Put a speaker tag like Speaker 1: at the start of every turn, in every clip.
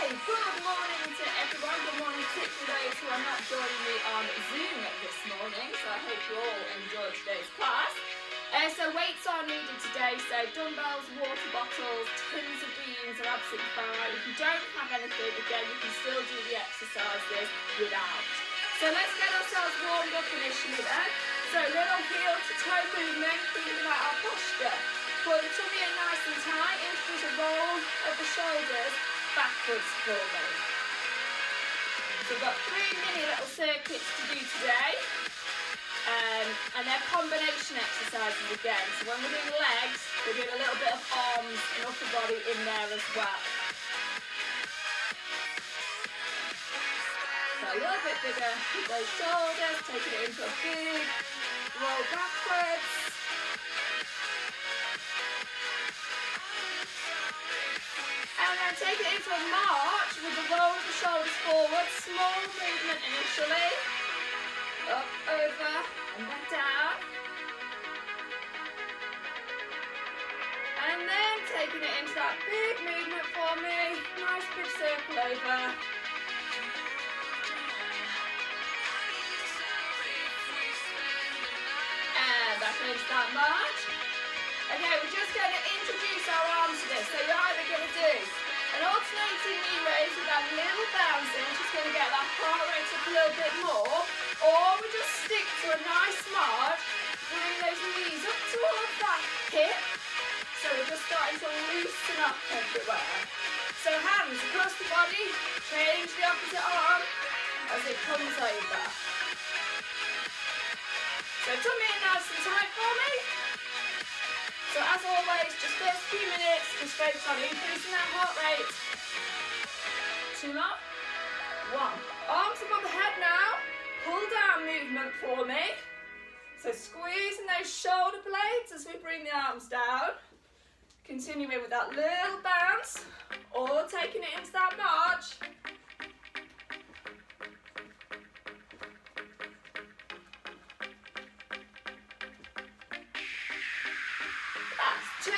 Speaker 1: Good morning to everyone. Good morning to those who are not joining me on Zoom this morning. So I hope you all enjoyed today's class. So weights are needed today. So dumbbells, water bottles, tins of beans are absolutely fine. If you don't have anything, again, you can still do the exercises without. So let's get ourselves warmed up initially then. So little heel to toe movement, thinking about our posture. Pull the tummy in nice and tight, introduce a roll of the shoulders backwards for me. So we've got 3 mini little circuits to do today. And they're combination exercises again. So when we're doing legs, we're doing a little bit of arms and upper body in there as well. So a little bit bigger with those shoulders, taking it into a big roll backwards. And then take it into a march with the roll of the shoulders forward, small movement initially. Up, over, and then down. And then taking it into that big movement for me. Nice big circle over. And back into that march. Okay, we're just going to introduce our arms to this. So you're either going to do an alternating knee raise with that little bouncing, just going to get that heart rate up a little bit more. Or we just stick to a nice march, bring those knees up towards that hip. So we're just starting to loosen up everywhere. So hands across the body, change the opposite arm as it comes over. So tummy in nice and tight for me. So as always, just first few minutes, just focus on increasing that heart rate. 2 more. 1. Arms above the head now. Pull down movement for me. So squeezing those shoulder blades as we bring the arms down. Continuing with that little bounce, or taking it into that march. That's 2,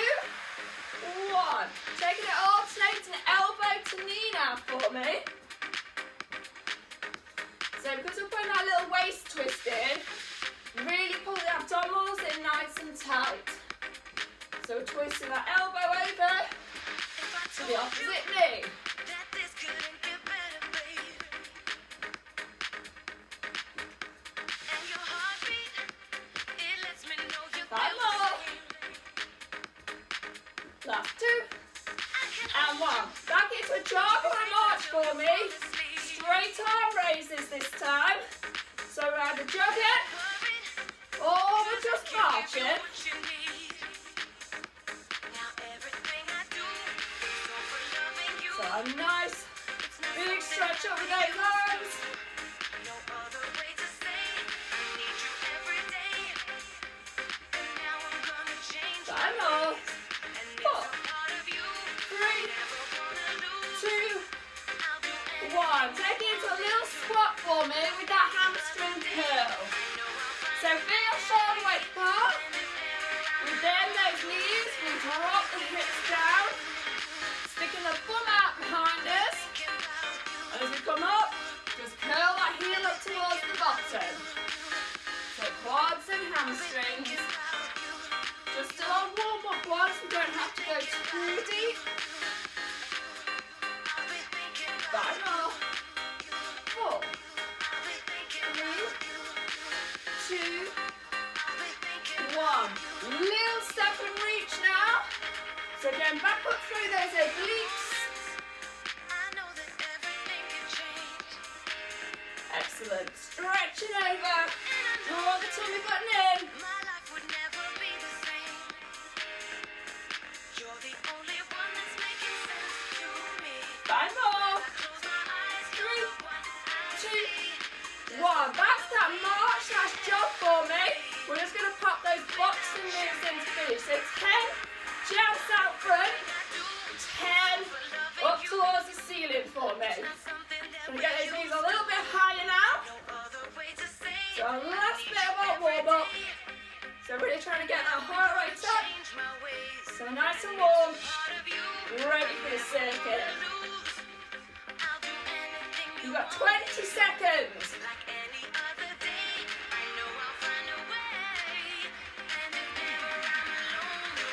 Speaker 1: 1. Taking it alternating elbow to knee now for me. So because we're putting that little waist twist in, really pull the abdominals in nice and tight. So we're twisting that elbow over to the opposite knee. 5 more. Last 2. And 1. Back into a jog or a march for me. Straight arm raises this time. So we're either jogging or we're just marching. So a nice big stretch over those arms. 5 more. 4, 3, 2, 1. Take it into a little squat for me with that hamstring curl. So feel shoulder weight apart. We bend those knees, we drop the hips down. Sticking the bum out behind us. And as we come up, just curl that heel up towards the bottom. So quads and hamstrings. Just still on warm-up ones, we don't have to go too deep. 5 more. 4, 3, 2, 1. Little step and reach now. So again, back up through those obliques. Excellent. Stretching over. Draw the tummy button in. 5 more. 3, 2, 1. Back to that march / jog for me. We're just going to pop those boxing moves in to finish. So 10 jumps out front. 10 up towards the ceiling for me. So we get those knees a little bit higher now. So last bit of our warm up. So really trying to get that heart rate up. So nice and warm. Ready for the circuit. You've got 20 seconds.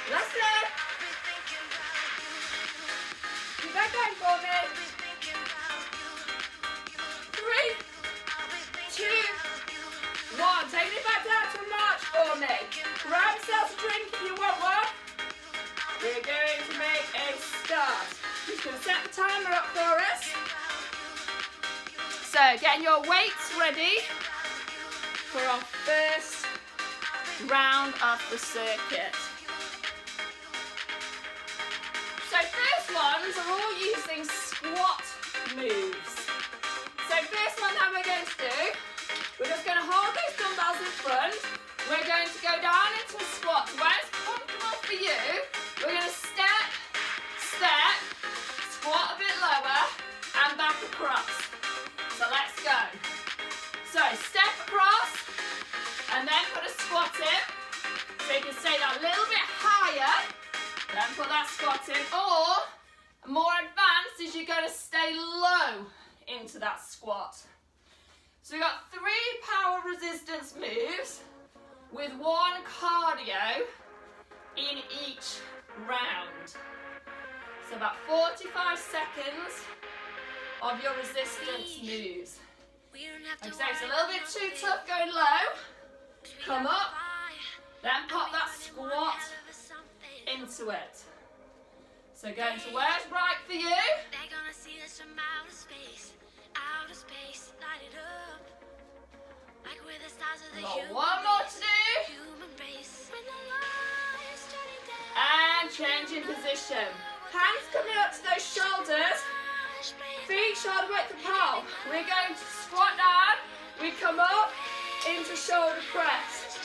Speaker 1: That's it. Keep that going for me. 3, 2, 1. Taking it back down to a march for me. Grab yourself a drink if you want one. We're going to make a start. Just going to set the timer up for us. So, getting your weights ready for our first round of the circuit. So first ones are all using squat moves. So first one that we're going to do, we're just going to hold those dumbbells in front. We're going to go down into a squat. So where it's comfortable for you, we're going to step, step, squat a bit lower, and back across. So let's go. So step across, and then put a squat in. So you can stay that little bit higher, then put that squat in. Or, more advanced, is you're going to stay low into that squat. So we've got 3 power resistance moves with 1 cardio in each round. So about 45 seconds of your resistance moves. Like I say, it's a little bit too tough going low. Come up, then pop that squat into it. So going to where's right for you. They're gonna see us from outer space, light it up. Like we're the stars of the human race. One more to do. And changing position. Hands coming up to those shoulders. Feet shoulder width apart. We're going to squat down. We come up into shoulder press.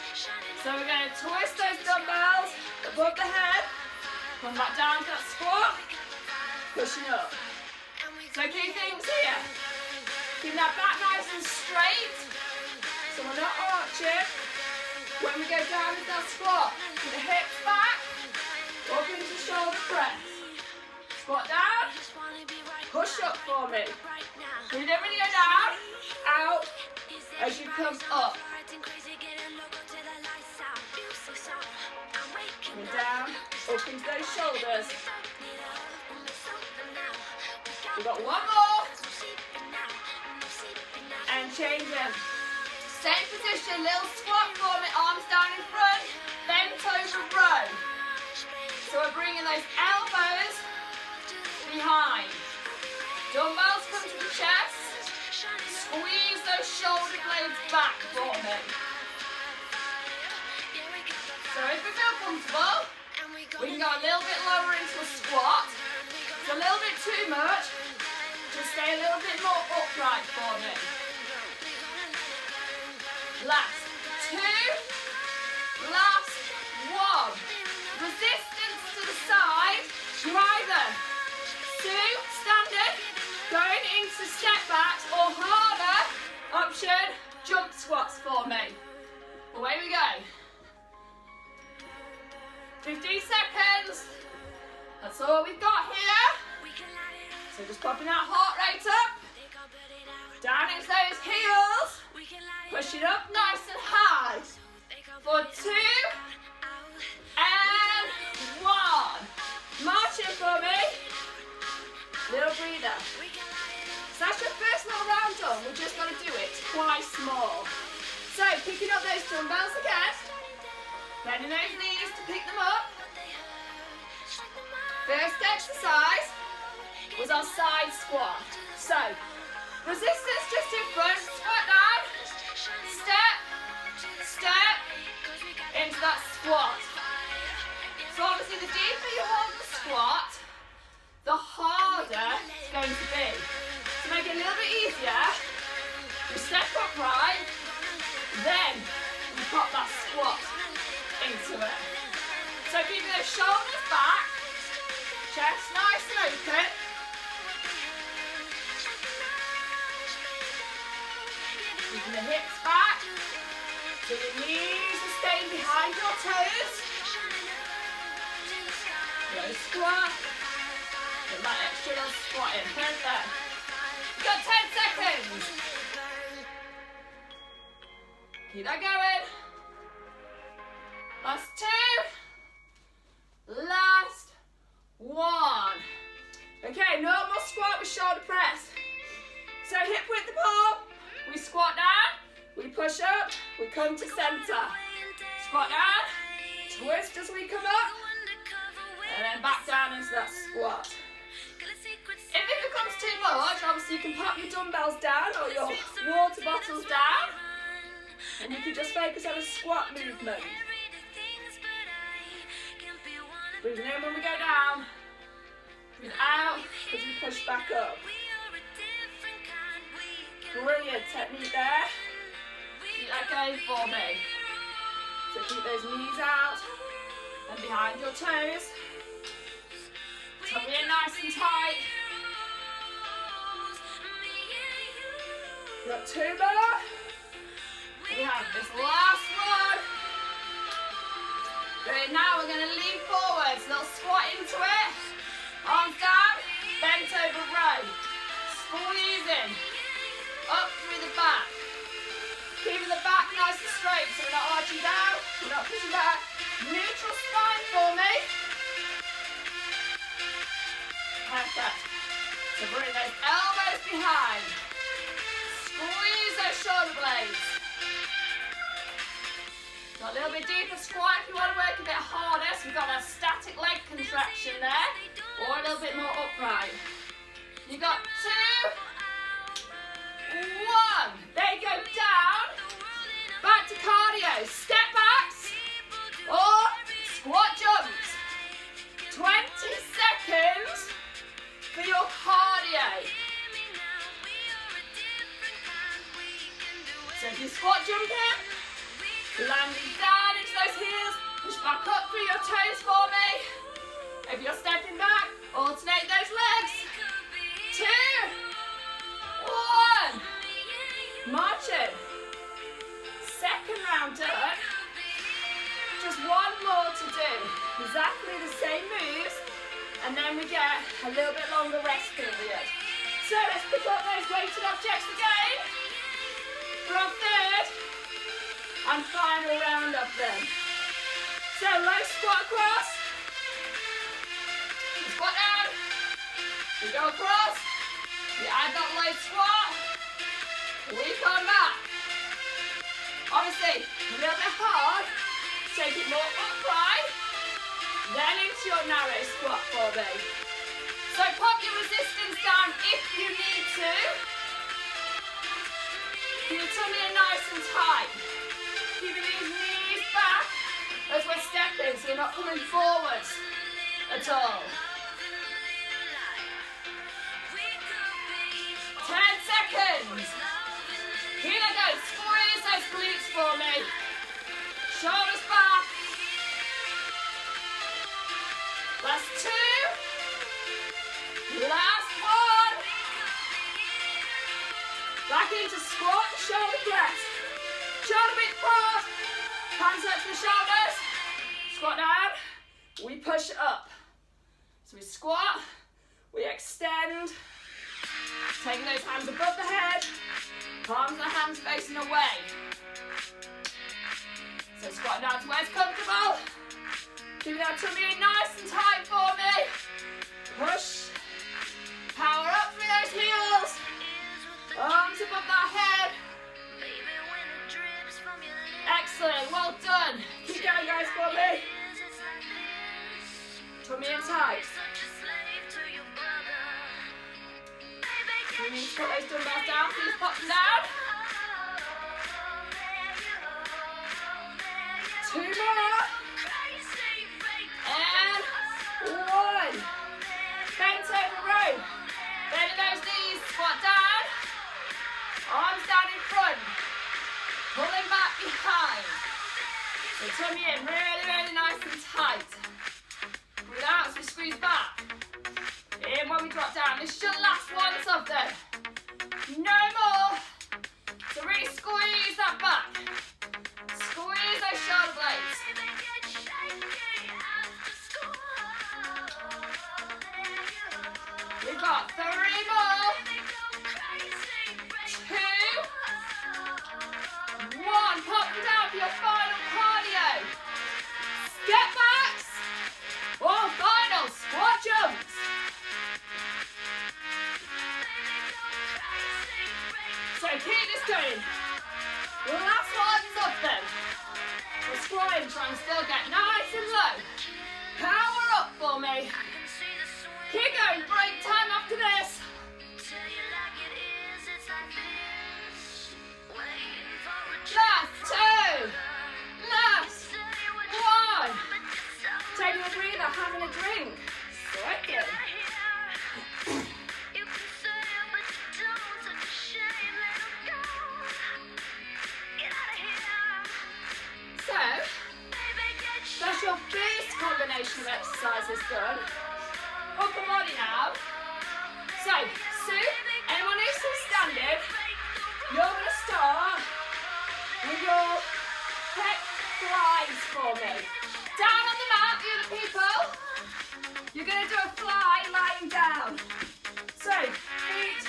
Speaker 1: So we're going to twist those dumbbells above the head. Come back down to that squat. Pushing up. So key things here. Keep that back nice and straight. So we're not arching. When we go down into that squat, put the hips back. Up into shoulder press. Squat down. Push up for me. Breathe in when you go down, out, as you come up. And down, up into those shoulders. We've got one more. And change them. Same position, little squat for me, arms down in front, bent over row. So we're bringing those elbows behind. Dumbbells come to the chest. Squeeze those shoulder blades back for me. So if we feel comfortable, we can go a little bit lower into a squat. It's a little bit too much. Just stay a little bit more upright for me. Last 2. Last 1. Resistance to the side. Either 2, standard, going into step backs, or harder option, jump squats for me. Away we go. 15 seconds. That's all we've got here. So just popping that heart rate up. Down into those heels. Push it up nice and high. For 2 and 1. Marching for me. Little breather. So that's your first little round done. We're just going to do it twice more. So picking up those dumbbells again. Bending those knees to pick them up. First exercise was our side squat. So resistance just in front. Squat down. Step. Step. Into that squat. So obviously the deeper you hold the squat, the harder it's going to be. To make it a little bit easier, you step upright, then you pop that squat into it. So keeping those shoulders back, chest nice and open. Keeping the hips back, so your knees are staying behind your toes. Low squat. Get that extra little squat in. Perfect. Got 10 seconds. Keep that going. Last 2. Last 1. Okay, normal squat with shoulder press. So hip width apart. We squat down. We push up. We come to center. Squat down. Twist as we come up. And then back down into that squat. If it becomes too much, obviously you can pop your dumbbells down or your water bottles down. And you can just focus on a squat movement. Breathing in when we go down. Breathe out as we push back up. Brilliant technique there. Keep that going for me. So keep those knees out and behind your toes. Tuck it in nice and tight. Got 2 more. We have this last one. Great, now we're going to lean forwards. Little squat into it. Arms down, bent over row. Squeezing up through the back. Keeping the back nice and straight so we're not arching down, we're not pushing back. Neutral spine for me. Perfect. So bring those elbows behind. Squeeze those shoulder blades. Got a little bit deeper squat if you want to work a bit harder. So we've got a static leg contraction there. Or a little bit more upright. You got 2, 1. There you go, down. Back to cardio. Step backs or squat jumps. 20 seconds for your cardio. So if you squat jumping, landing down into those heels, push back up through your toes for me. If you're stepping back, alternate those legs. 2, 1. Marching. Second round done. Just 1 more to do. Exactly the same moves. And then we get a little bit longer rest period. So let's pick up those weighted objects again. For our third and final round of them. So low squat across. Squat down. We go across. We add that low squat. We come back. Obviously, a little bit hard. Take it more upright. Then into your narrow squat for me. So pop your resistance down if you need to. Keep your tummy in nice and tight. Keeping these knees back as we're stepping so you're not coming forwards at all. 10 seconds. Here I go. Squeeze those glutes for me. Shoulders back. Last 2. Last 1. Back into squat, shoulder press. Shoulder width cross. Hands up to the shoulders. Squat down. We push up. So we squat. We extend. Taking those hands above the head. Palms and hands facing away. So squat down to where it's comfortable. Keep that tummy in nice and tight for me. Push. Power up through those heels. Arms above that head. Excellent, well done. Keep going guys for me. Tummy in tight. You need to put those dumbbells down, please pop them down. 2 more. And 1. Bent over row. Bending those knees, squat down. Arms down in front. Pulling back behind. So tummy in really, really nice and tight. Breathe out as we squeeze back. In when we drop down. This is your last ones of them. No more. So really squeeze that back. Squeeze those shoulder blades. We've got 3 more. just going. Last one's up then. We're squatting, trying to still get nice and low. Power up for me. Keep going, break time after this. Last two. Last one. Taking a breather, having a drink. Sweating. So, that's your first combination of exercises done. Upper body now. So, Sue, anyone who's still standing, you're going to start with your pec flies for me. Down on the mat, the other people. You're going to do a fly lying down. So, feet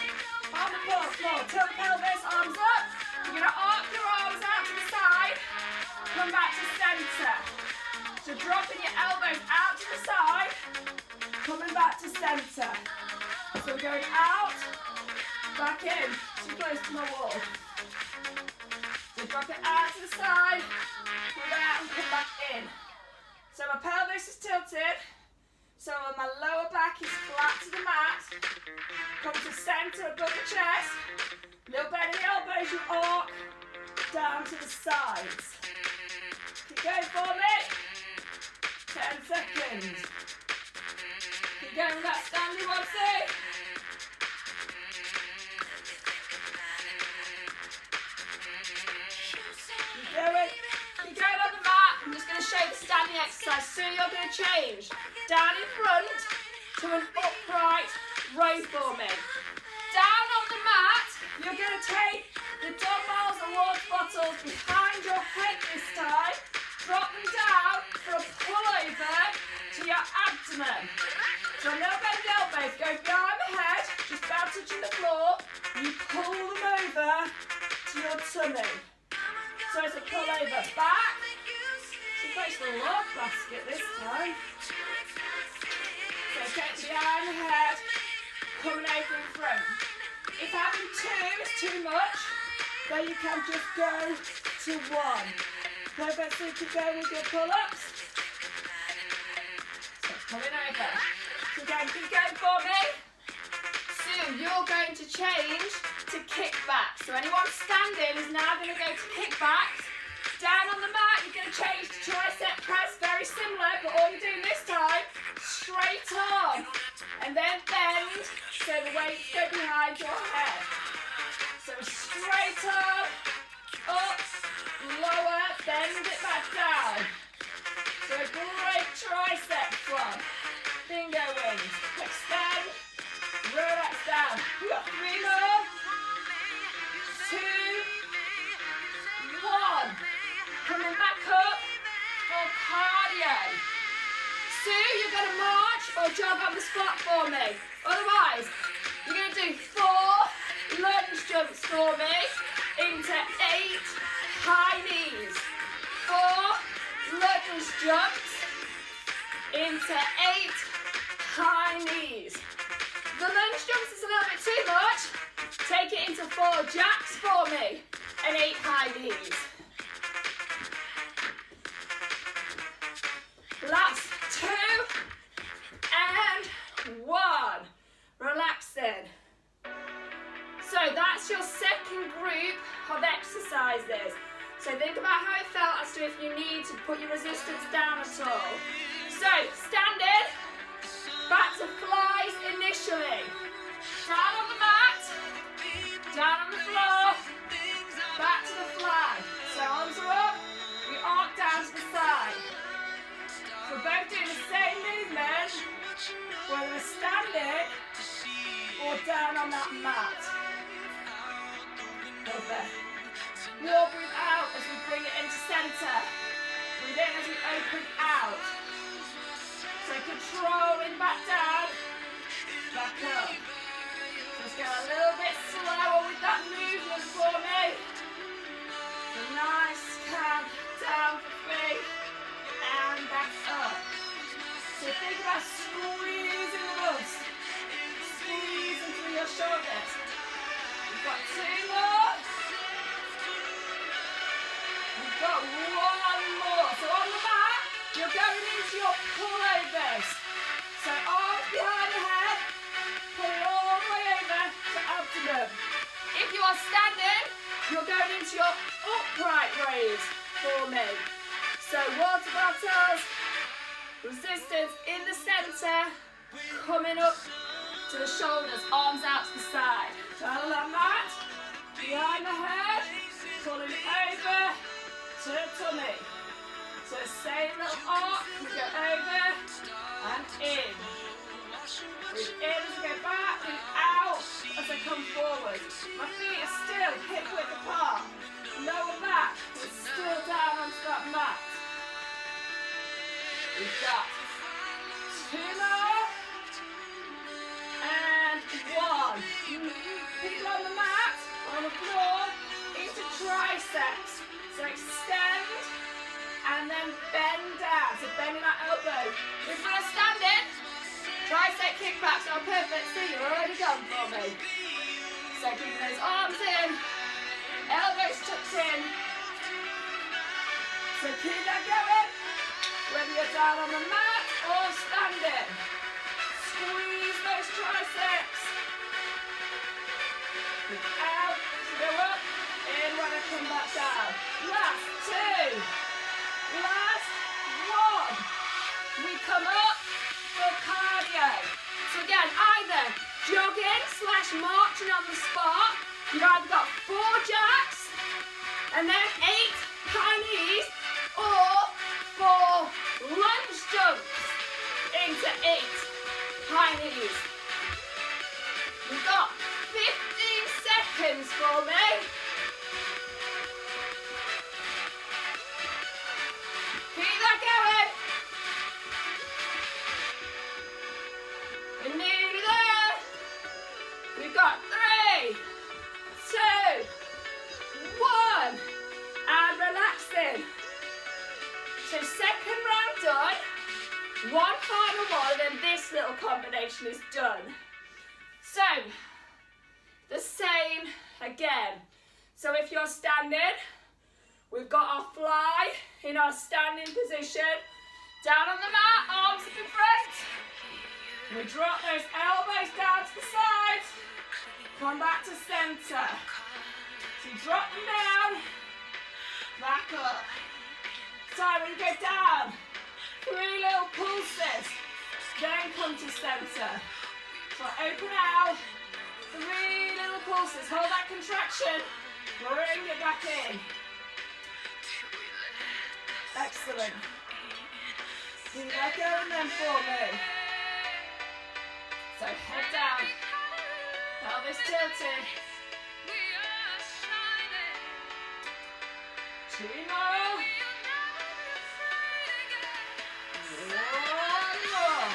Speaker 1: on the floor, tilt pelvis, arms up. You're going to arc your arms out to the side. Come back to centre. So dropping your elbows out to the side, coming back to centre. So we're going out, back in, too close to my wall. So drop it out to the side, come out and come back in. So my pelvis is tilted, so my lower back is flat to the mat. Come to centre above the chest, little bend in the elbows, you arc down to the sides. Keep going for me. 10 seconds. Keep going with that standing one, see? Keep going. Keep going on the mat. I'm just going to show you the standing exercise. So you're going to change down in front to an upright row for me. Down on the mat, you're going to take the dumbbells and water bottles behind your head this time. Drop them down for a pull-over to your abdomen. So a little bit of the elbows go behind the head, just about touching the floor. You pull them over to your tummy. So it's a pull-over back. So face the log basket this time. So get behind the head, coming over in front. If having two is too much, then you can just go to one. Perfect, so keep going with your pull-ups. So coming over. So again, keep going for me. Soon you're going to change to kickbacks. So anyone standing is now going to go to kickbacks. Down on the mat, you're going to change to tricep press, very similar, but all you're doing this time, straight on. And then bend, so the weights go behind your head. So straight on, up, lower, bend it back down. So a great tricep one. Bingo wings. Extend, relax down. We've got 3 more. 2, 1. Coming back up for cardio. Sue, you're going to march or jog on the spot for me. Otherwise, you're going to do 4 lunge jumps for me into 8 high knees. 4 lunge jumps into 8 high knees. The lunge jumps is a little bit too much. Take it into 4 jacks for me and 8 high knees. Last 2 and 1. Relaxing. So that's your second group of exercises. So think about how it felt as to if you need to put your resistance down at all. So standing, back to flies initially. Down on the mat, down on the floor, back to the fly. So arms are up, we arc down to the side. So we're both doing the same movement, whether we're standing or down on that mat. Perfect. More breathe out as we bring it into centre. Breathe in as we open out. So controlling back down, back up. Just go a little bit slower with that movement for me. So nice count down for 3 and back up. So think about squeezing the bust. Squeezing through your shoulders. We've got 2 more. We've got one more. So on the mat, you're going into your pullovers. So arms behind the head, pulling all the way over to abdomen. If you are standing, you're going into your upright raise for me. So water bottles, resistance in the centre, coming up to the shoulders, arms out to the side. Down on that mat, behind the head, pulling over to the tummy. So same little arc, we go over and in. Breathe in as I go back, breathe out as I come forward. My feet are still hip width apart. Lower back is still down onto that mat. We've got 2 more. And 1. People on the mat, on the floor, into triceps. So extend and then bend down. So bending that elbow. If we're standing, tricep kickbacks are perfect. See, you're already done for me. So keep those arms in, elbows tucked in. So keep that going, whether you're down on the mat or standing. Squeeze those triceps. Breathe out, go up, in when I come back down. Last 2. Last 1. We come up for cardio. So again, either jogging / marching on the spot. You've either got 4 jacks and then 8 high knees or 4 lunge jumps into 8 high knees. We've got 15 seconds for me. Keep that going. We're nearly there. We've got 3, 2, 1, and relaxing. So second round done. 1 final one, and then this little combination is done. So the same again. So if you're standing, we've got our fly in our standing position. Down on the mat, arms up in front. We drop those elbows down to the sides. Come back to centre. So you drop them down, back up. So when you go down, 3 little pulses, then come to centre. So open out, 3 little pulses, hold that contraction, bring it back in. Excellent. Keep that going then for me. So head down, pelvis tilted. 2 more. 1 more.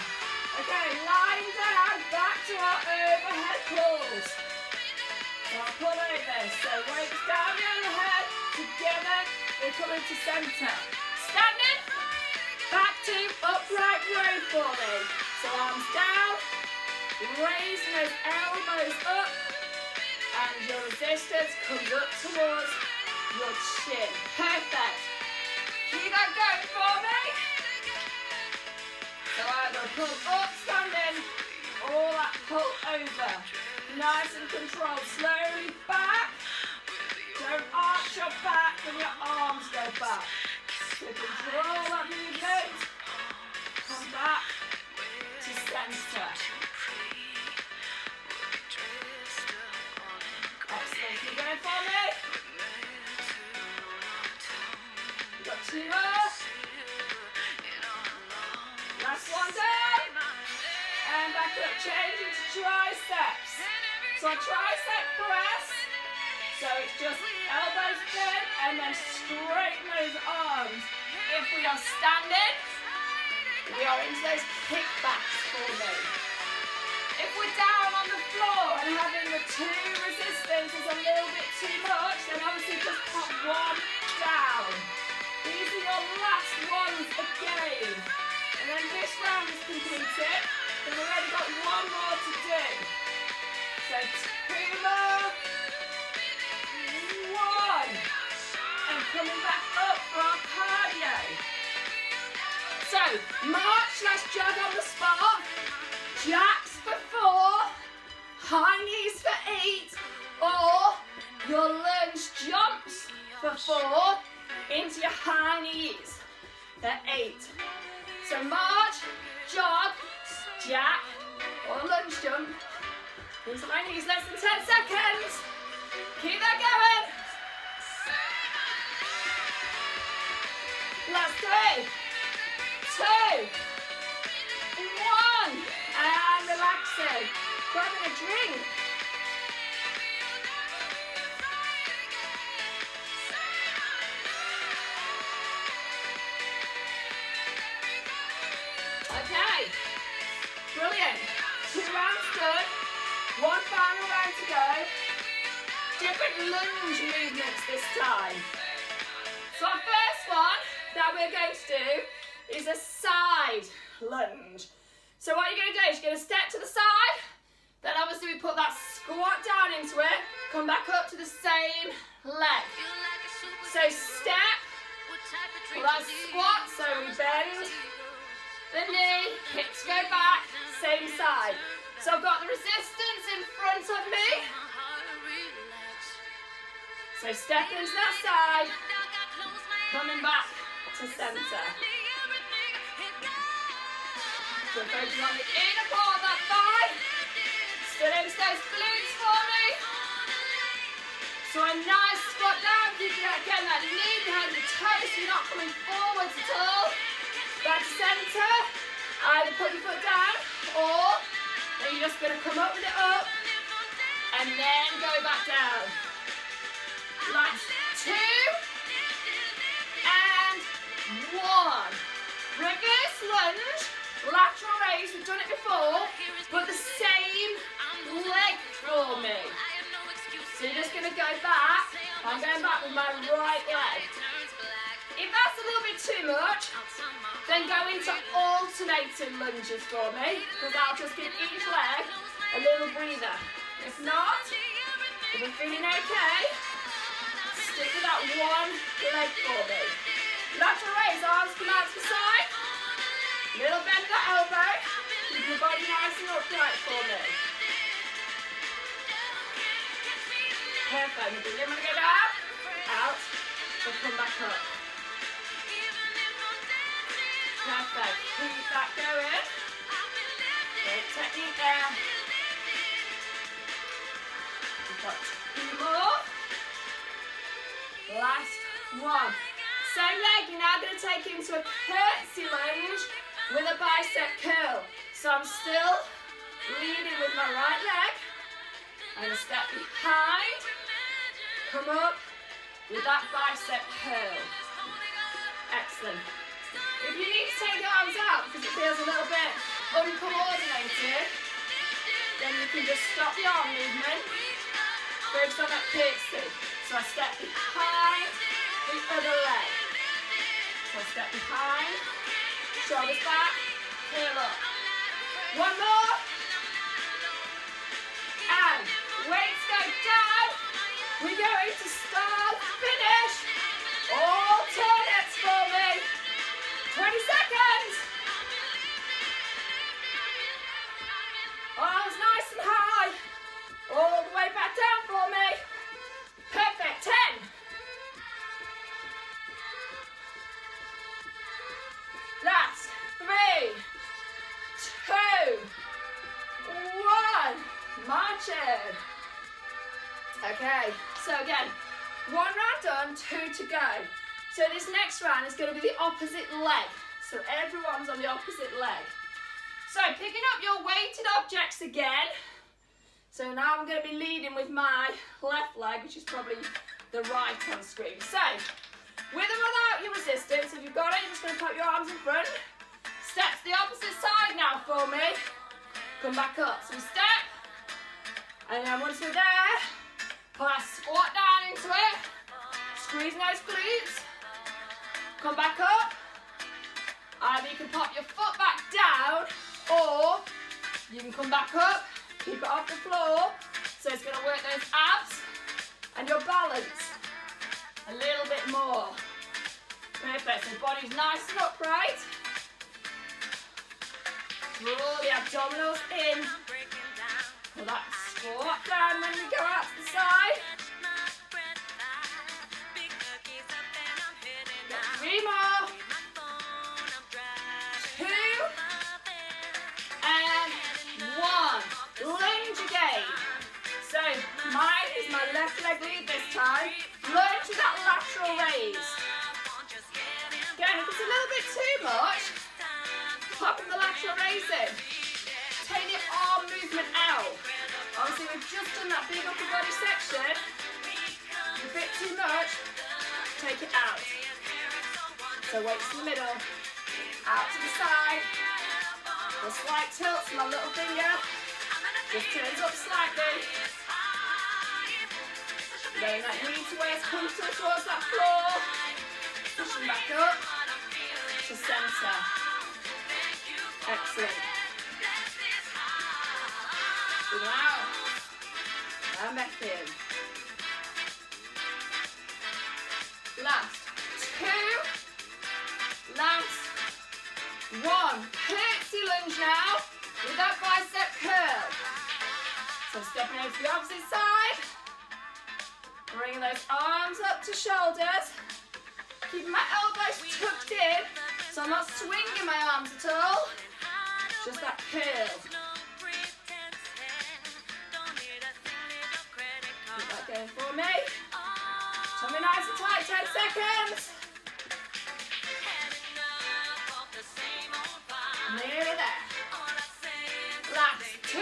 Speaker 1: Okay, lying down, back to our overhead pulls. So I'll pull over. So weights down behind the head, together, they come into centre. Standing, back to upright row for me. So arms down, raising those elbows up, and your resistance comes up towards your chin. Perfect. Keep that going for me. So either pull up standing, or that pull over. Nice and controlled. Slowly back. Don't arch your back when your arms go back. So control that movement. Come back to centre. Excellent. Keep going for me. We've got 2 more. Last one down. And back up. Change into triceps. So a tricep press. So it's just elbows bent and then straighten those arms. If we are standing, we are into those kickbacks for me. If we're down on the floor and having the 2 resistance is a little bit too much, then obviously just pop 1 down. These are your last ones again. And then this round is completed. And we've already got 1 more to do. So 2 more. 1. And coming back up for our cardio. So, march/jog on the spot, jacks for 4, high knees for 8, or your lunge jumps for 4 into your high knees for 8. So march, jog, jack, or lunge jump into high knees, less than 10 seconds. Keep that going. Last 3, 2, 1, and relaxing. Grabbing a drink. Okay, brilliant. 2 rounds done. 1 final round to go. Different lunge movements this time. So our first one that we're going to do is a side lunge. So what you're going to do is you're going to step to the side, then obviously we put that squat down into it, come back up to the same leg. So step, pull that squat, so we bend the knee, hips go back, same side. So I've got the resistance in front of me. So step into that side, coming back to centre. So focus on the inner part of that thigh. Still into those glutes for me. So a nice squat down, keeping again that knee behind your toes so you're not coming forwards at all. Back to centre. Either put your foot down or you're just going to come up with it up and then go back down. Last 2 and 1. Reverse lunge, lateral raise, we've done it before, but the same leg for me. So you're just going to go back. I'm going back with my right leg. If that's a little bit too much, then go into alternating lunges for me, because I'll just give each leg a little breather. If not, if we're feeling okay, stick with that one leg for me. Lateral raise, arms come out to the side. Little bend of that elbow. Keep your body nice and upright for me. Perfect. You're going to go down, out, and come back up. Perfect. Keep that going. Great technique there. We've got 2 more. Last one. Same leg, you're now going to take it into a curtsy lunge with a bicep curl. So I'm still leading with my right leg. I'm going to step behind, come up with that bicep curl. Excellent. If you need to take your arms out because it feels a little bit uncoordinated, then you can just stop the arm movement, focus on that curtsy. So I step behind the other leg. So I step behind, shoulders back, curl up. 1 more. And weights go down. We're going to start, finish. Alternates for me. 20 seconds. Arms nice and high. All the way back down for me. Perfect. 10. 3, 2, 1. Marching. Okay, so again, 1 round done, 2 to go. So this next round is going to be the opposite leg. So everyone's on the opposite leg. So picking up your weighted objects again. So now I'm going to be leading with my left leg, which is probably the right on screen. So, with or without your resistance, if you've got it, you're just going to put your arms in front. Step to the opposite side now for me. Come back up. So we step. And then once we're there, put our squat down into it. Squeeze those glutes. Come back up. Either you can pop your foot back down, or you can come back up, keep it off the floor. So it's going to work those abs and your balance. A little bit more. Perfect, so body's nice and upright. Draw the abdominals in. Pull that squat down when we go out to the side. Got 3 more. 2 and 1. Lunge again. So mine is my left leg lead this time. Lunge with that lateral raise. Again, if it's a little bit too much, popping the lateral raise in. Take the arm movement out. Obviously we've just done that big upper body section. A bit too much, take it out. So weights in the middle, out to the side. A slight tilt to my little finger. Just turns up slightly. Letting that knee to waist come towards that floor. Pushing back up to centre. Excellent. Good out. And back in. Last 2. Last 1. Curtsy lunge now with that bicep curl. So stepping over to the opposite side. Bringing those arms up to shoulders. Keeping my elbows tucked in, so I'm not swinging my arms at all. Just that curl. Keep that going for me. Tummy nice and tight, 10 seconds. Nearly there. Last 2.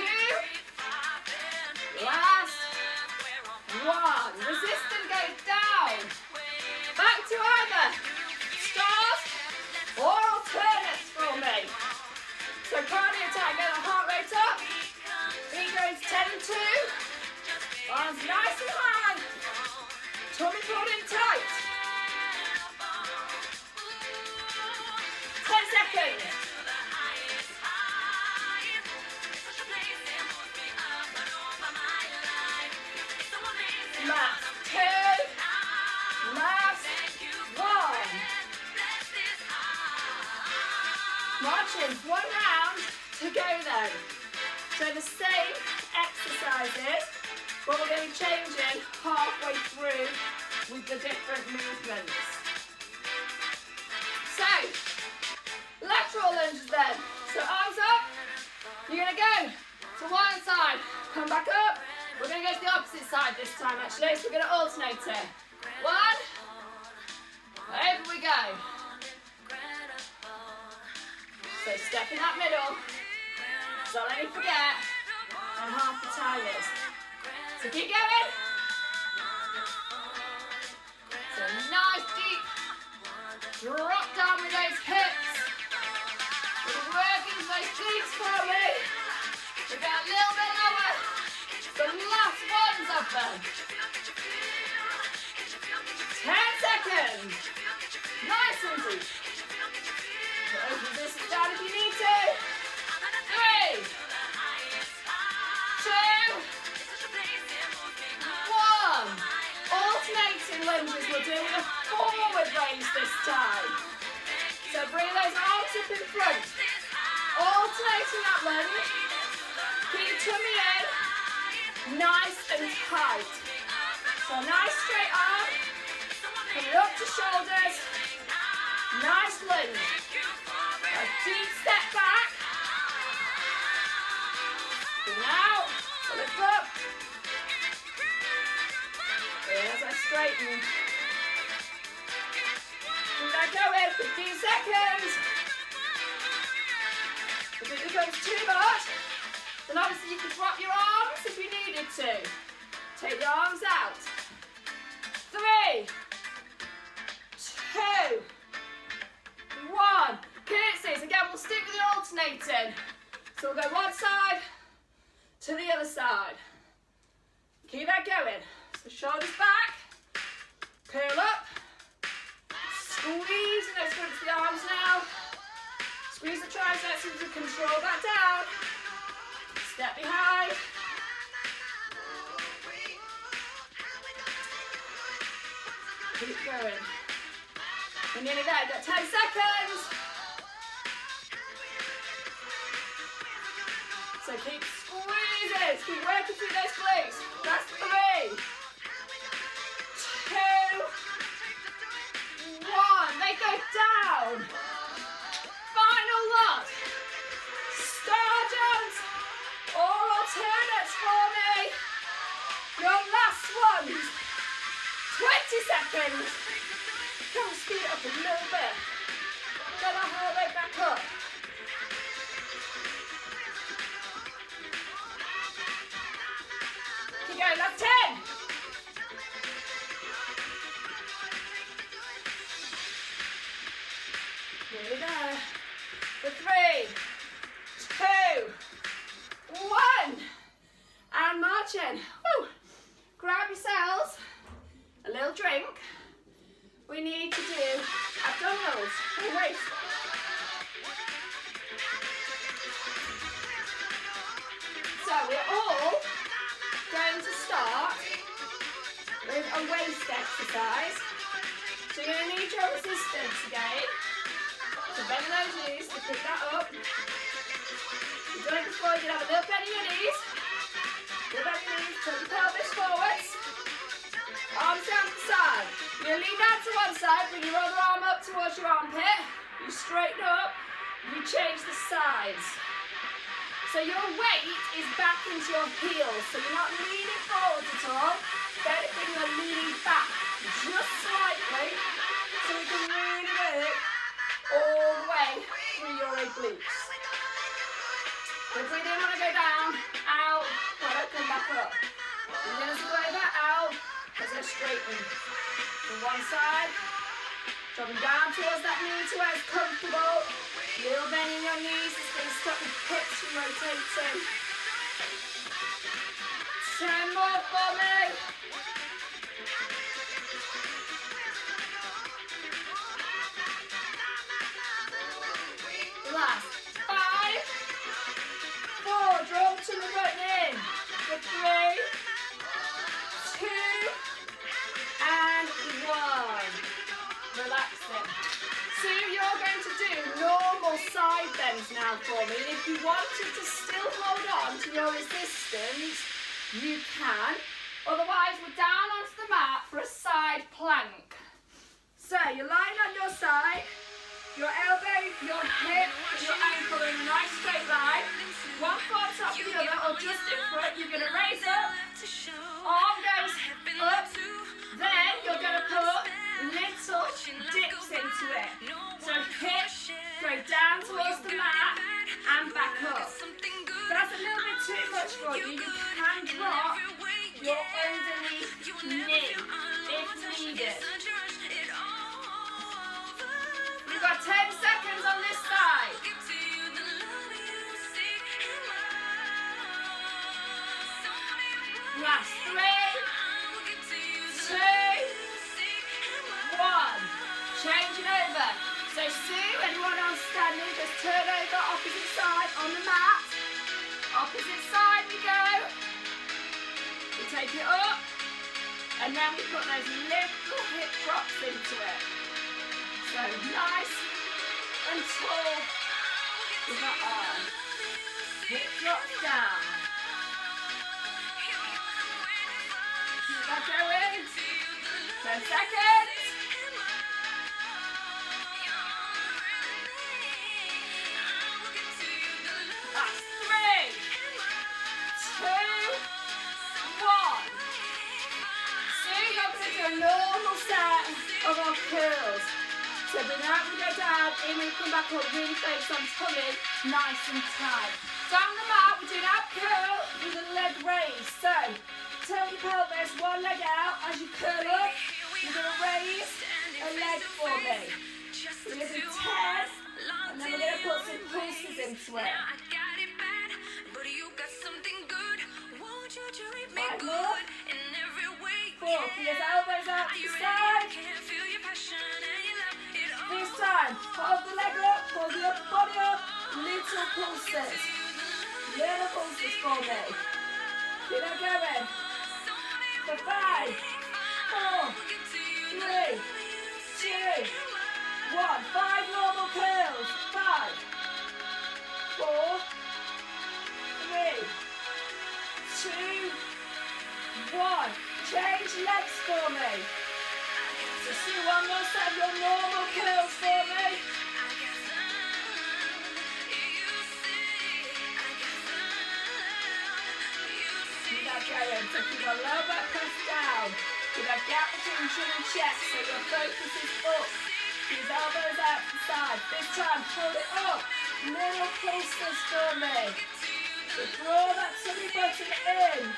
Speaker 1: Last 1. Resistance goes down. Back to either stars or alternates for me. So cardio time, get the heart rate up. Feet goes 10-2. Arms nice and high. Tummy pulled in tight. 10 seconds. Last 2. Last 1. Marching 1 round to go then. So the same exercises, but we're going to be changing halfway through with the different movements. So, lateral lunges then. So arms up, you're going to go to one side, come back up. We're going to go to the opposite side this time actually, so we're going to alternate it. 1, over we go. So step in that middle, so let me forget, and half the time is. So keep going. So nice deep drop down with those hips. We're working those glutes for me. We get a little bit lower. The last ones of them. 10 seconds. Nice and deep. Open this down if you need to. 3, 2, 1. Alternating lunges. We're doing a forward raise this time. So bring those arms up in front. Alternating that lunge. Keep your tummy in. Nice and tight. So nice straight arm. Coming up to shoulders. Nice lunge. A deep step back. And out. So lift up. As I straighten. Keep that going. 15 seconds. If it becomes too much, then obviously you can drop your arms if you needed to. Take your arms out. 3, 2, 1. Curtsies. Again, we'll stick with the alternating. So we'll go one side to the other side. Keep that going. So shoulders back. Curl up. Squeeze those front of the arms now. Squeeze the triceps to control that down. Step behind. Keep going. We're nearly there. Got 10 seconds. So keep squeezing. Keep working through those glutes. That's 3, 2, 1. They go down. Final lot. Star jumps. All alternates for me. Your last one. 20 seconds. Come speed it up a little bit. Get our heart rate back up. Keep going, that's 10. Nearly there. For 3, 2, 1. And marching. Woo. Grab yourselves a little drink. We need to do abdominals and waist. So we're all going to start with a waist exercise. So you're going to need your resistance again. So bend those knees to pick that up. You've done it before, you can have a little bend in your knees. Little bend in your knees, turn your pelvis forwards. Arms down to the side. You lean down to one side, bring your other arm up towards your armpit. You straighten up, you change the sides. So your weight is back into your heels, so you're not leaning forwards at all. If anything, you're leaning back just slightly, so we can really work all the way through your obliques. So breathe in when I go down, out, when I come back up. And then as I go over, out, as I straighten. From one side, dropping down towards that knee to where it's comfortable. Little bend in your knees, it's going to stop the hips from rotating. 10 more for me. Last. 5, 4, draw to the right in. For 3, 2, and 1. Relaxing. So you're going to do normal side bends now for me. And if you wanted to still hold on to your resistance, you can. Otherwise, we're down onto the mat for a side plank. So you're lying on your side, your elbow, your hip, your ankle are in a nice straight line. One foot on top of the other, or just in front. You're going to raise up, arm goes up, then you're going to put little dips into it. So hip, go down towards the mat and back up. If that's a little bit too much for you, you can drop your underneath knee if needed. We've got 10 seconds on this side. Last 3, 2, 1. Changing over. So Sue, anyone else standing, just turn over opposite side on the mat. Opposite side we go. We take it up. And then we put those little hip drops into it. So nice and tall with our arm. Hip drops down. Keep that going. 10 seconds. That's 3, 2, 1. So you're going to do a normal set of our curls. So bring out, we go down, in we come back up, really focus on tummy, nice and tight. Down the mat, we're doing ab curl with a leg raise. So, tilt your pelvis, one leg out, as you curl up, you're going to raise a leg for me. We're going to do 10, and then we're going to put some pulses into it. 5 more. 4, keep your elbows out to the side. This time, hold the leg up, hold the upper body up, little pulses. Little pulses for me. Keep that going. For 5, 4, 3, 3, 2, 1. 5 normal curls. 5, 4, 3, 2, 1. Change legs for me. So see one more set of your normal curls for me. Keep that going. So keep your lower back pressed down. Keep that gap between chin and chest so your focus is up. These elbows out to the side. This time, hold it up. Little pulses for me. So draw that tummy button in.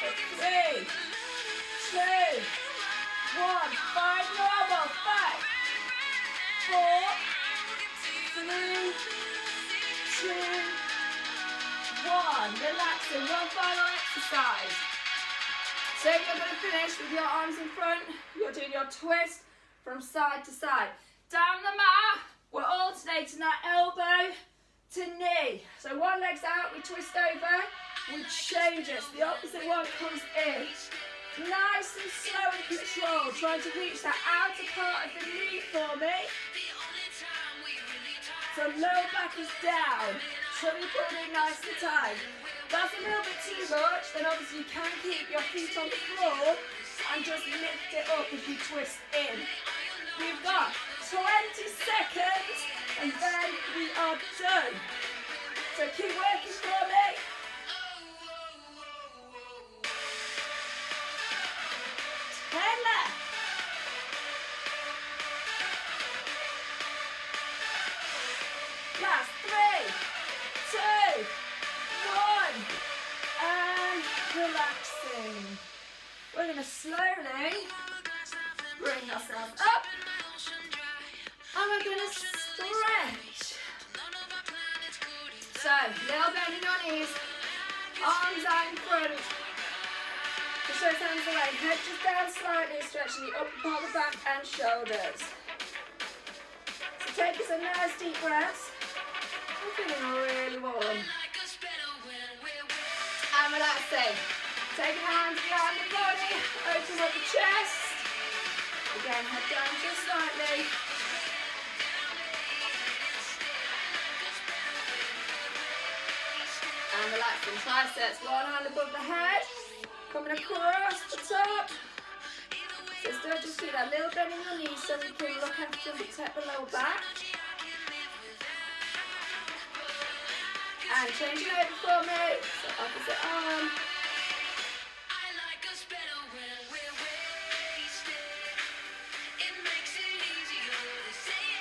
Speaker 1: For 3, 2, 1. 5 normal. 5, 4, 3, 2, 1. Relaxing. One final exercise. So you're going to finish with your arms in front. You're doing your twist from side to side. Down the mat, we're alternating that elbow to knee. So one leg's out, we twist over, we change it. So the opposite one comes in. Nice and slow and controlled. Trying to reach that outer part of the knee for me. So lower back is down. Tummy pulled in nice and tight. That's a little bit too much, then obviously you can keep your feet on the floor and just lift it up as you twist in. We've got 20 seconds and then we are done. So keep working for me. Left. Last 3, 2, 1. And relaxing. We're going to slowly bring ourselves up. And we're going to stretch. So, little bend in your knees. Arms out in front. Just those hands away. Head just down slightly, stretching the upper part of the back and shoulders. So take some nice deep breaths. I'm feeling really warm. And relaxing. Take your hands behind the body. Open up the chest. Again, head down just slightly. And relaxing triceps. One hand above the head. Coming across the top. So still just do that little bend in your knees so we can look after and protect the lower back. And change it over for me. So opposite arm.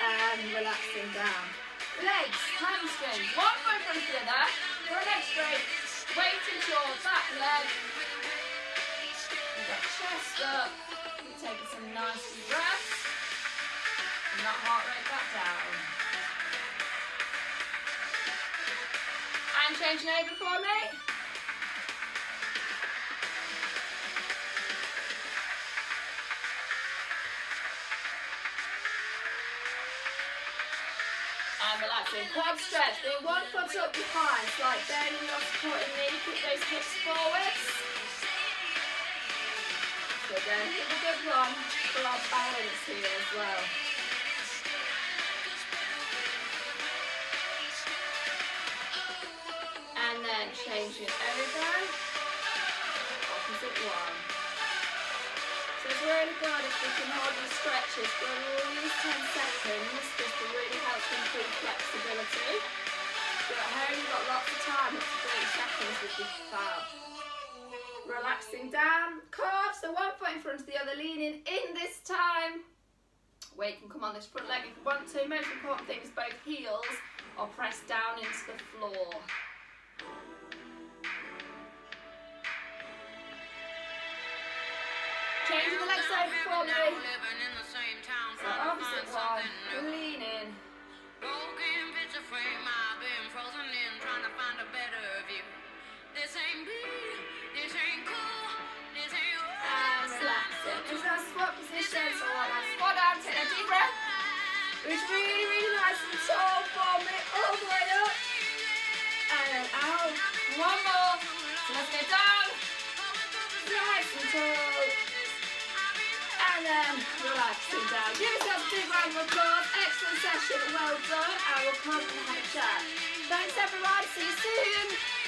Speaker 1: And relaxing down. Legs, hamstrings, one foot in front of the other. For a leg straight, weight into your back leg. We've got chest up. We're taking some nice deep breaths. And that heart rate back down. And changing over for me. And relaxing. Quad stretch. Bring one foot up behind. Slight bend in your supporting knee. Keep those hips forwards. Good then. Give a good one for our balance here as well. And then changing over. Opposite one. So it's really good if we can hold these stretches for at least 10 seconds just to really help improve flexibility. So at home you've got lots of time, up to 30 seconds would be fab. Relaxing down, calves, so one foot in front of the other, leaning in this time. Weight can come on this front leg if you want to. Most important thing is both heels are pressed down into the floor. Changing the legs over for me. So opposite one, lean in. Broken picture frame, I've been frozen in, trying to find a better view. This ain't me, this ain't cool, this ain't right. And relaxing. Into our squat position, so on our squat down, take a deep breath. Reach really, really nice and tall for me, all the way up. And then out. One more. So let's get down. and then relaxing down. Give yourself a big round of applause. Excellent session, well done. I will come and have a chat. Thanks everyone, see you soon.